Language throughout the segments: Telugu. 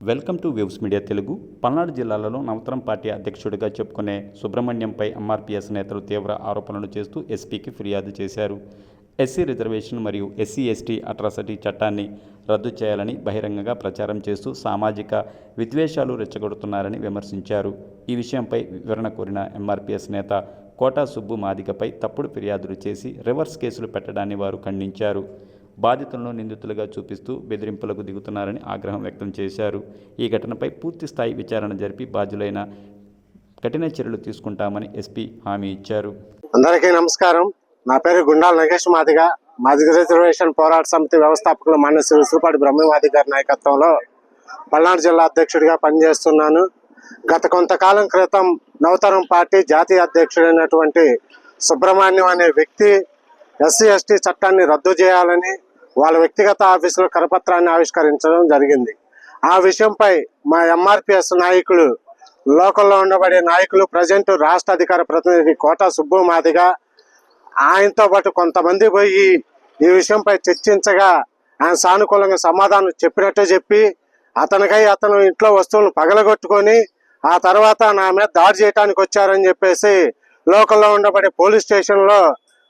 Welcome to waves media Telugu. Palnadu జిల్లాలో నవతరం పార్టీ అధ్యక్షుడిగా చెప్పుకునే సుబ్రహ్మణ్యంపై ఎంఆర్పీఎస్ నేతలు తీవ్ర ఆరోపణలు చేస్తూ ఎస్పీకి ఫిర్యాదు చేశారు. ఎస్సీ రిజర్వేషన్ మరియు ఎస్సీ ఎస్టీ అట్రాసిటీ చట్టాన్ని రద్దు చేయాలని బహిరంగంగా ప్రచారం చేస్తూ సామాజిక విద్వేషాలు రెచ్చగొడుతున్నారని విమర్శించారు. ఈ విషయంపై వివరణ కోరిన ఎంఆర్పీఎస్ నేత కోటా సుబ్బు మాదిగపై తప్పుడు ఫిర్యాదులు చేసి రివర్స్ కేసులు పెట్టడాన్ని వారు ఖండించారు. బాధితులను నిందితులుగా చూపిస్తూ బెదిరింపులకు దిగుతున్నారని ఆగ్రహం వ్యక్తం చేశారు. ఈ ఘటనపై పూర్తి స్థాయి విచారణ జరిపి బాధ్యులైన కఠిన చర్యలు తీసుకుంటామని ఎస్పీ హామీ ఇచ్చారు. అందరికీ నమస్కారం. నా పేరు గుండాల నగేష్ మాదిగ. మాదిగ రిజర్వేషన్ పోరాట సమితి వ్యవస్థాపకులు మాన్య శ్రీ ఉసురుపాటి బ్రహ్మమాది గారి నాయకత్వంలో పల్నాడు జిల్లా అధ్యక్షుడిగా పనిచేస్తున్నాను. గత కొంతకాలం క్రితం నవతరం పార్టీ జాతీయ అధ్యక్షుడైనటువంటి సుబ్రహ్మణ్యం అనే వ్యక్తి ఎస్సీ ఎస్టీ చట్టాన్ని రద్దు చేయాలని వాళ్ళ వ్యక్తిగత ఆఫీసులో కరపత్రాన్ని ఆవిష్కరించడం జరిగింది. ఆ విషయంపై మా ఎంఆర్పీఎస్ నాయకులు, లోకల్లో ఉండబడే నాయకులు, ప్రజెంట్ రాష్ట్ర అధికార ప్రతినిధి కోటా సుబ్బు మాదిగ, ఆయనతో పాటు కొంతమంది పోయి ఈ విషయంపై చర్చించగా ఆయన సానుకూలంగా సమాధానం చెప్పినట్టు చెప్పి అతను ఇంట్లో వస్తువులను పగలగొట్టుకొని ఆ తర్వాత నా మీద దాడి చేయడానికి వచ్చారని చెప్పేసి లోకల్లో ఉండబడే పోలీస్ స్టేషన్లో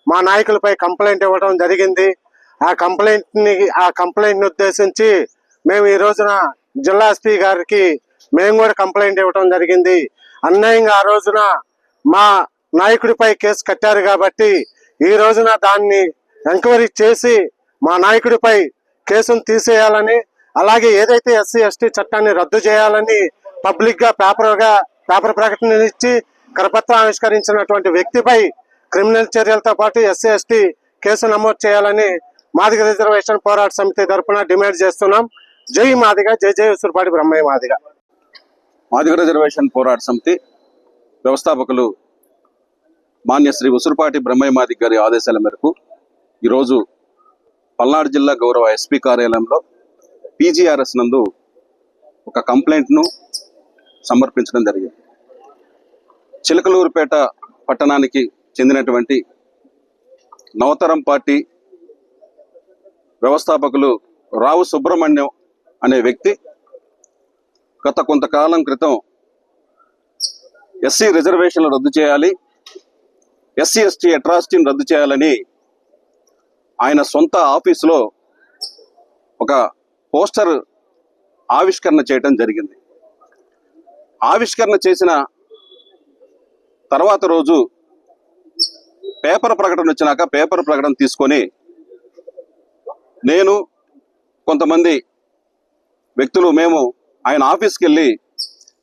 మా నాయకులపై కంప్లైంట్ ఇవ్వడం జరిగింది. ఆ కంప్లైంట్ని ఉద్దేశించి మేము ఈ రోజున జిల్లా ఎస్పీ గారికి మేము కూడా కంప్లైంట్ ఇవ్వడం జరిగింది. అన్యాయంగా ఆ రోజున మా నాయకుడిపై కేసు కట్టారు కాబట్టి ఈ రోజున దాన్ని ఎంక్వైరీ చేసి మా నాయకుడిపై కేసును తీసేయాలని, అలాగే ఏదైతే ఎస్సీ ఎస్టీ చట్టాన్ని రద్దు చేయాలని పబ్లిక్ గా పేపర్ ప్రకటన ఇచ్చి కరపత్రం ఆవిష్కరించినటువంటి వ్యక్తిపై క్రిమినల్ చర్యలతో పాటు ఎస్సీ ఎస్టీ కేసు నమోదు చేయాలని మాదిగ రిజర్వేషన్ పోరాట సమితి తరఫున డిమాండ్ చేస్తున్నాం. జై మాదిగ, జై జై ఉసురుపాటి బ్రహ్మయ్య మాదిగ. మాదిగ రిజర్వేషన్ పోరాట సమితి వ్యవస్థాపకులు మాన్య శ్రీ ఉసురుపాటి బ్రహ్మయ్య మాదిగ గారి ఆదేశాల మేరకు ఈరోజు పల్నాడు జిల్లా గౌరవ ఎస్పీ కార్యాలయంలో పీజీఆర్ఎస్ నందు ఒక కంప్లైంట్ను సమర్పించడం జరిగింది. చిలకలూరుపేట పట్టణానికి చెందినటువంటి నవతరం పార్టీ వ్యవస్థాపకులు రావు సుబ్రహ్మణ్యం అనే వ్యక్తి గత కొంతకాలం క్రితం ఎస్సీ రిజర్వేషన్లు రద్దు చేయాలి, ఎస్సీ ఎస్టీ అట్రాసిటీని రద్దు చేయాలని ఆయన సొంత ఆఫీసులో ఒక పోస్టర్ ఆవిష్కరణ చేయడం జరిగింది. ఆవిష్కరణ చేసిన తర్వాత రోజు పేపర్ ప్రకటన వచ్చినాక పేపర్ ప్రకటన తీసుకొని నేను కొంతమంది వ్యక్తులు మేము ఆయన ఆఫీస్కి వెళ్ళి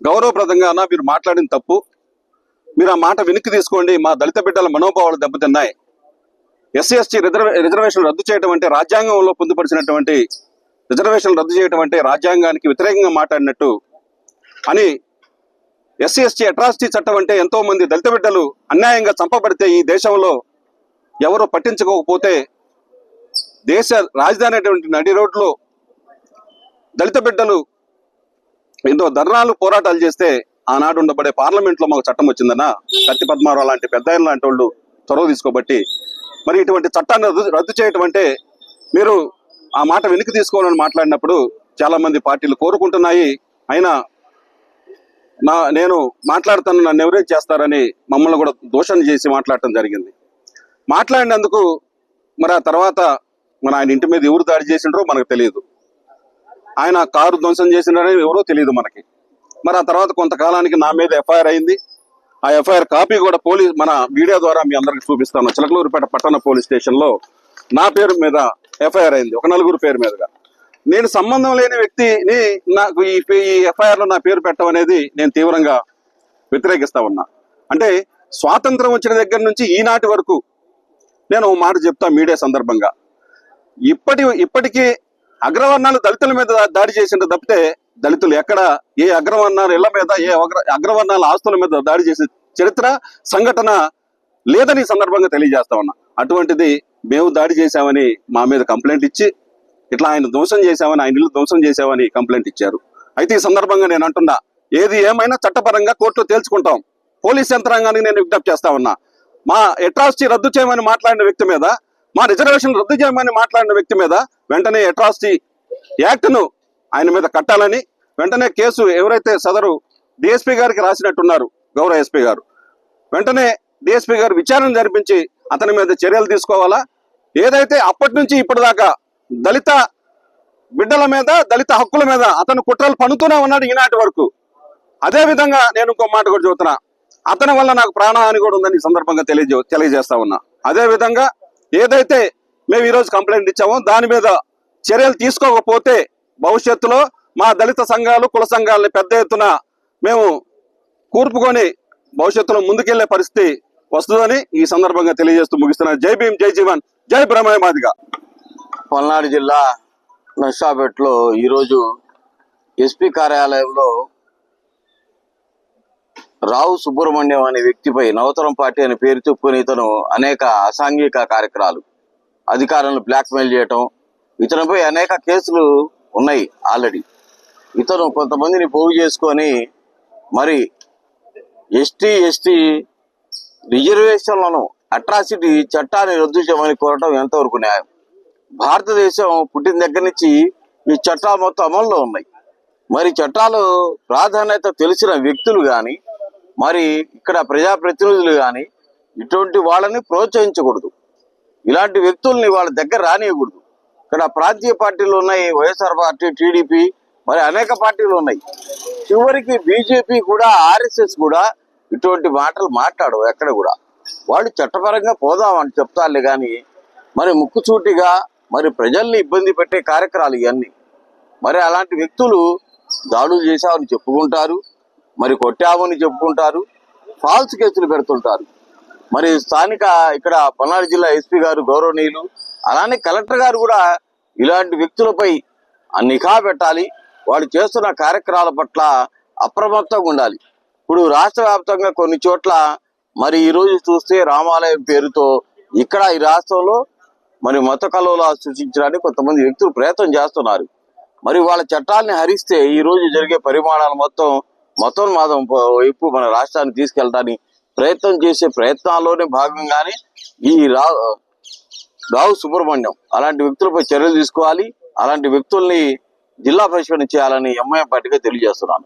గౌరవప్రదంగా అన్న మీరు మాట్లాడిన తప్పు, మీరు ఆ మాట వెనక్కి తీసుకోండి, మా దళిత బిడ్డల మనోభావాలు దెబ్బతిన్నాయి, ఎస్సీ ఎస్టీ రిజర్వేషన్ రద్దు చేయడం అంటే రాజ్యాంగంలో పొందుపరిచినటువంటి రిజర్వేషన్ రద్దు చేయడం అంటే రాజ్యాంగానికి వ్యతిరేకంగా మాట్లాడినట్టు అని, ఎస్సీ ఎస్టీ అట్రాసిటీ చట్టం అంటే ఎంతో మంది దళిత బిడ్డలు అన్యాయంగా చంపబడితే ఈ దేశంలో ఎవరు పట్టించుకోకపోతే దేశ రాజధాని అటువంటి నడి రోడ్లో దళిత బిడ్డలు ఎంతో ధర్నాలు పోరాటాలు చేస్తే ఆనాడు ఉండబడే పార్లమెంట్లో మాకు చట్టం వచ్చిందన్న కత్తి పద్మారావు లాంటి పెద్ద ఆయన లాంటి వాళ్ళు చొరవ తీసుకోబట్టి మరి ఇటువంటి చట్టాన్ని రద్దు చేయటం అంటే మీరు ఆ మాట వెనక్కి తీసుకోవాలని మాట్లాడినప్పుడు చాలా మంది పార్టీలు కోరుకుంటున్నాయి. అయినా నేను మాట్లాడుతాను, నన్ను ఎవరేం చేస్తారని మమ్మల్ని కూడా దోషం చేసి మాట్లాడటం జరిగింది. మాట్లాడినందుకు మరి ఆ తర్వాత మన ఆయన ఇంటి మీద ఎవరు దాడి చేసిండ్రో మనకు తెలియదు, ఆయన కారు ధ్వంసం చేసిండ్రని ఎవరో తెలియదు మనకి. మరి ఆ తర్వాత కొంతకాలానికి నా మీద ఎఫ్ఐఆర్ అయింది. ఆ ఎఫ్ఐఆర్ కాపీ కూడా మన మీడియా ద్వారా మీ అందరికి చూపిస్తాను. చిలకలూరుపేట పట్టణ పోలీస్ స్టేషన్లో నా పేరు మీద ఎఫ్ఐఆర్ అయింది, ఒక నలుగురు పేరు మీదుగా. నేను సంబంధం లేని వ్యక్తిని నాకు ఈ ఎఫ్ఐఆర్లో నా పేరు పెట్టడం అనేది నేను తీవ్రంగా వ్యతిరేకిస్తా ఉన్నా. అంటే స్వాతంత్రం వచ్చిన దగ్గర నుంచి ఈనాటి వరకు నేను మాట చెప్తా మీడియా సందర్భంగా, ఇప్పటికీ అగ్రవర్ణాలు దళితుల మీద దాడి చేసిన తప్పితే దళితులు ఎక్కడ ఏ అగ్రవర్ణాల ఇళ్ల మీద ఏ అగ్రవర్ణాల ఆస్తుల మీద దాడి చేసిన చరిత్ర సంఘటన లేదని సందర్భంగా తెలియజేస్తా ఉన్నా. అటువంటిది మేము దాడి చేశామని మా మీద కంప్లైంట్ ఇచ్చి ఇట్లా ఆయన ధ్వంసం చేశామని, ఆయన ఇల్లు ధ్వంసం చేశామని కంప్లైంట్ ఇచ్చారు. అయితే ఈ సందర్భంగా నేను అంటున్నా, ఏది ఏమైనా చట్టపరంగా కోర్టులో తేల్చుకుంటాం. పోలీస్ యంత్రాంగానికి నేను విజ్ఞప్తి చేస్తా ఉన్నా. మా అట్రాసిటీ రద్దు చేయమని మాట్లాడిన వ్యక్తి మీద, మా రిజర్వేషన్ రద్దు చేయమని మాట్లాడిన వ్యక్తి మీద వెంటనే అట్రాసిటీ యాక్ట్ను ఆయన మీద కట్టాలని, వెంటనే కేసు ఎవరైతే సదరు డిఎస్పీ గారికి రాసినట్టున్నారు గౌరవ ఎస్పీ గారు, వెంటనే డిఎస్పీ గారు విచారణ జరిపించి అతని మీద చర్యలు తీసుకోవాలా. ఏదైతే అప్పటి నుంచి ఇప్పటిదాకా దళిత బిడ్డల మీద, దళిత హక్కుల మీద అతను కుట్రలు పన్నుతూనే ఉన్నాడు ఈనాటి వరకు. అదే విధంగా నేను ఇంకో మాట కూడా చెబుతున్నా, అతని వల్ల నాకు ప్రాణహాని కూడా ఉందని ఈ సందర్భంగా తెలియజేస్తా ఉన్నా. అదే విధంగా ఏదైతే మేము ఈరోజు కంప్లైంట్ ఇచ్చామో దాని మీద చర్యలు తీసుకోకపోతే భవిష్యత్తులో మా దళిత సంఘాలు, కుల సంఘాలని పెద్ద ఎత్తున మేము కూర్పుకొని భవిష్యత్తులో ముందుకెళ్లే పరిస్థితి వస్తుందని ఈ సందర్భంగా తెలియజేస్తూ ముగిస్తున్నాను. జై భీమ్, జై జీవన్, జై బ్రహ్మయ్య మాదిగ. పల్నాడు జిల్లా నర్సాపేటలో ఈరోజు ఎస్పీ కార్యాలయంలో రావు సుబ్రహ్మణ్యం అనే వ్యక్తిపై నవతరం పార్టీ అనే పేరు చెప్పుకొని ఇతను అనేక అసాంఘిక కార్యక్రమాలు, అధికారులను బ్లాక్మెయిల్ చేయటం, ఇతనిపై అనేక కేసులు ఉన్నాయి ఆల్రెడీ. ఇతను కొంతమందిని పోగు చేసుకొని మరి ఎస్టీ రిజర్వేషన్లను, అట్రాసిటీ చట్టాన్ని రద్దు చేయమని కోరటం ఎంతవరకు న్యాయం? భారతదేశం పుట్టిన దగ్గర నుంచి ఈ చట్టాలు మొత్తం అమల్లో ఉన్నాయి. మరి చట్టాలు ప్రాధాన్యత తెలిసిన వ్యక్తులు కానీ, మరి ఇక్కడ ప్రజాప్రతినిధులు కానీ ఇటువంటి వాళ్ళని ప్రోత్సహించకూడదు. ఇలాంటి వ్యక్తుల్ని వాళ్ళ దగ్గర రానియకూడదు. ఇక్కడ ప్రాంతీయ పార్టీలు ఉన్నాయి, వైఎస్ఆర్ పార్టీ, టీడీపీ, మరి అనేక పార్టీలు ఉన్నాయి. చివరికి బీజేపీ కూడా, ఆర్ఎస్ఎస్ కూడా ఇటువంటి మాటలు మాట్లాడవు ఎక్కడ కూడా. వాళ్ళు చట్టపరంగా పోదామని చెప్తారులే కానీ మరి ముక్కుచూటిగా మరి ప్రజల్ని ఇబ్బంది పెట్టే కార్యక్రమాలు ఇవన్నీ. మరి అలాంటి వ్యక్తులు దాడులు చేశామని చెప్పుకుంటారు, మరి కొట్టామని చెప్పుకుంటారు, ఫాల్స్ కేసులు పెడుతుంటారు. మరి స్థానిక ఇక్కడ పల్నాడు జిల్లా ఎస్పీ గారు గౌరవనీయులు, అలానే కలెక్టర్ గారు కూడా ఇలాంటి వ్యక్తులపై నిఘా పెట్టాలి. వాళ్ళు చేస్తున్న కార్యక్రమాల పట్ల అప్రమత్తంగా ఉండాలి. ఇప్పుడు రాష్ట్ర వ్యాప్తంగా కొన్ని చోట్ల మరి ఈరోజు చూస్తే రామాలయం పేరుతో ఇక్కడ ఈ రాష్ట్రంలో మరి మత కలవలాలు సృష్టించడానికి కొంతమంది వ్యక్తులు ప్రయత్నం చేస్తున్నారు. మరి వాళ్ళ చట్టాలని హరిస్తే ఈ రోజు జరిగే పరిమాణాలు మొత్తం మతోన్మాదం వైపు మన రాష్ట్రాన్ని తీసుకెళ్ళడానికి ప్రయత్నం చేసే ప్రయత్నాల్లోనే భాగంగానే ఈ రావు సుబ్రహ్మణ్యం అలాంటి వ్యక్తులపై చర్యలు తీసుకోవాలి. అలాంటి వ్యక్తుల్ని జిల్లా పరిష్కరణ చేయాలని ఎంఐఎం పార్టీగా తెలియజేస్తున్నాను.